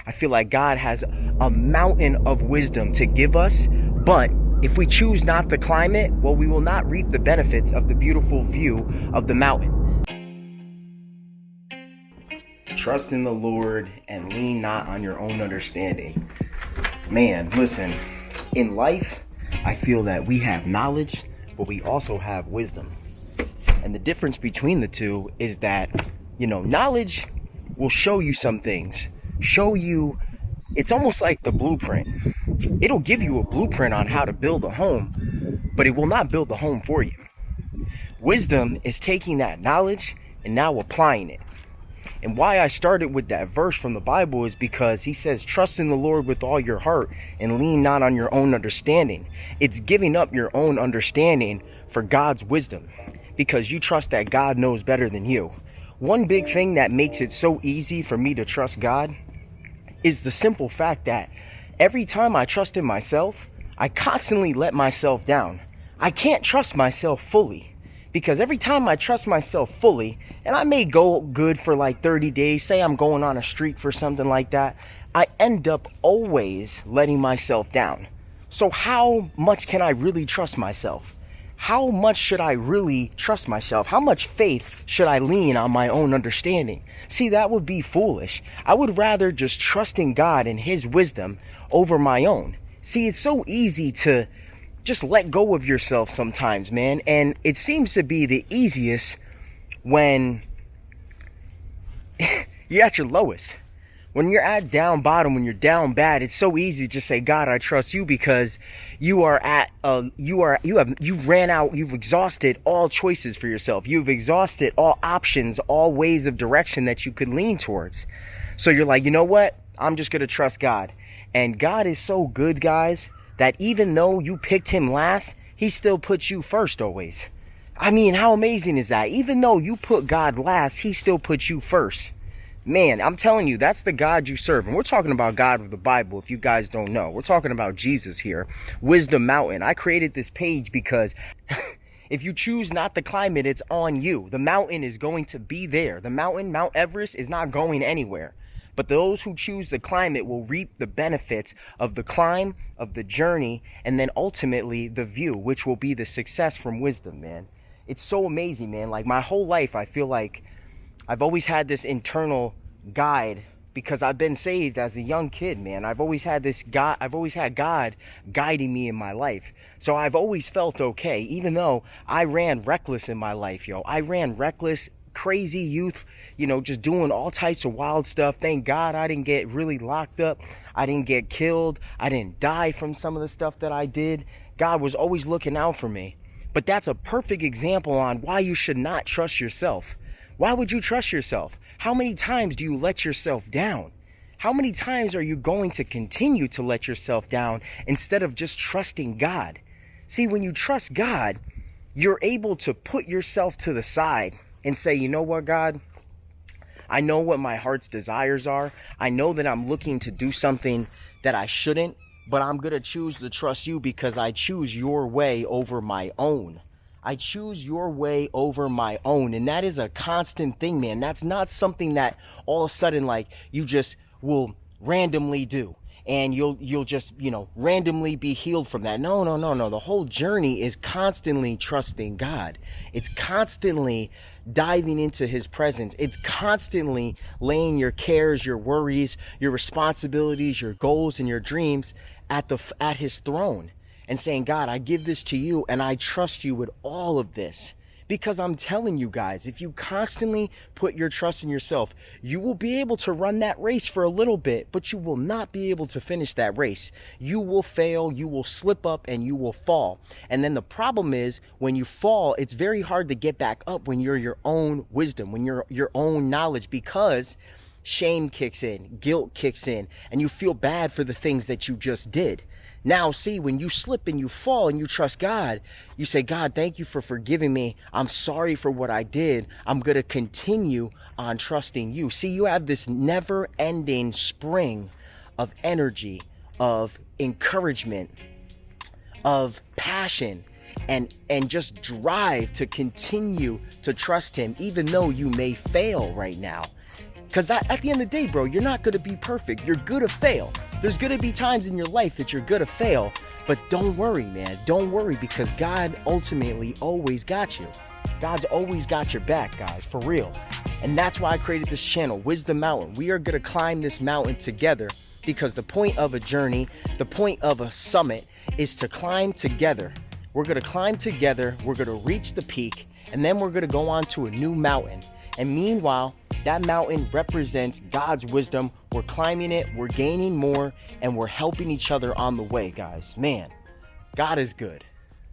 I feel like God has a mountain of wisdom to give us, but if we choose not to climb it, well, we will not reap the benefits of the beautiful view of the mountain. Trust in the Lord and lean not on your own understanding. Man, listen, in life, I feel that we have knowledge, but we also have wisdom. And the difference between the two is that, knowledge will show you some things. It's almost like the blueprint. It'll give you a blueprint on how to build a home, but it will not build the home for you. Wisdom is taking that knowledge and now applying it. And why I started with that verse from the Bible is because he says, trust in the Lord with all your heart and lean not on your own understanding. It's giving up your own understanding for God's wisdom because you trust that God knows better than you. One big thing that makes it so easy for me to trust God is the simple fact that every time I trust in myself, I constantly let myself down. I can't trust myself fully. Because every time I trust myself fully, and I may go good for like 30 days, say I'm going on a streak for something like that, I end up always letting myself down. So how much can I really trust myself? How much should I really trust myself? How much faith should I lean on my own understanding? See, that would be foolish. I would rather just trust in God and his wisdom over my own. See, it's so easy to just let go of yourself sometimes, man. And it seems to be the easiest when you're at your lowest. When you're at down bottom, when you're down bad, it's so easy to just say, God, I trust you, because you've exhausted all choices for yourself. You've exhausted all options, all ways of direction that you could lean towards. So you're like, you know what? I'm just going to trust God. And God is so good, guys, that even though you picked him last, he still puts you first always. I mean, how amazing is that? Even though you put God last, he still puts you first. Man, I'm telling you, that's the God you serve. And we're talking about God of the Bible, if you guys don't know. We're talking about Jesus here. Wisdom Mountain. I created this page because if you choose not to climb it, it's on you. The mountain is going to be there. The mountain, Mount Everest, is not going anywhere. But those who choose to climb it will reap the benefits of the climb, of the journey, and then ultimately the view, which will be the success from wisdom, man. It's so amazing, man. Like my whole life, I feel like I've always had this internal guide because I've been saved as a young kid, man. I've always had God guiding me in my life. So I've always felt okay, even though I ran reckless in my life, yo. I ran reckless, crazy youth, just doing all types of wild stuff. Thank God I didn't get really locked up. I didn't get killed. I didn't die from some of the stuff that I did. God was always looking out for me. But that's a perfect example on why you should not trust yourself. Why would you trust yourself? How many times do you let yourself down? How many times are you going to continue to let yourself down instead of just trusting God? See, when you trust God, you're able to put yourself to the side and say, you know what, God? I know what my heart's desires are. I know that I'm looking to do something that I shouldn't, but I'm going to choose to trust you because I choose your way over my own. I choose your way over my own. And that is a constant thing, man. That's not something that all of a sudden, like, you just will randomly do. And you'll just, randomly be healed from that. No. The whole journey is constantly trusting God. It's constantly diving into his presence. It's constantly laying your cares, your worries, your responsibilities, your goals, and your dreams at his throne and saying, God, I give this to you and I trust you with all of this. Because I'm telling you guys, if you constantly put your trust in yourself, you will be able to run that race for a little bit, but you will not be able to finish that race. You will fail, you will slip up, and you will fall. And then the problem is, when you fall, it's very hard to get back up when you're your own wisdom, when you're your own knowledge, because shame kicks in, guilt kicks in, and you feel bad for the things that you just did. Now, see, when you slip and you fall and you trust God, you say, God, thank you for forgiving me. I'm sorry for what I did. I'm going to continue on trusting you. See, you have this never-ending spring of energy, of encouragement, of passion, and just drive to continue to trust him, even though you may fail right now. Because at the end of the day, bro, you're not going to be perfect. You're going to fail. There's going to be times in your life that you're going to fail. But don't worry, man. Don't worry, because God ultimately always got you. God's always got your back, guys, for real. And that's why I created this channel, Wisdom Mountain. We are going to climb this mountain together, because the point of a journey, the point of a summit is to climb together. We're going to climb together. We're going to reach the peak, and then we're going to go on to a new mountain. And meanwhile, that mountain represents God's wisdom. We're climbing it, we're gaining more, and we're helping each other on the way, guys. Man, God is good.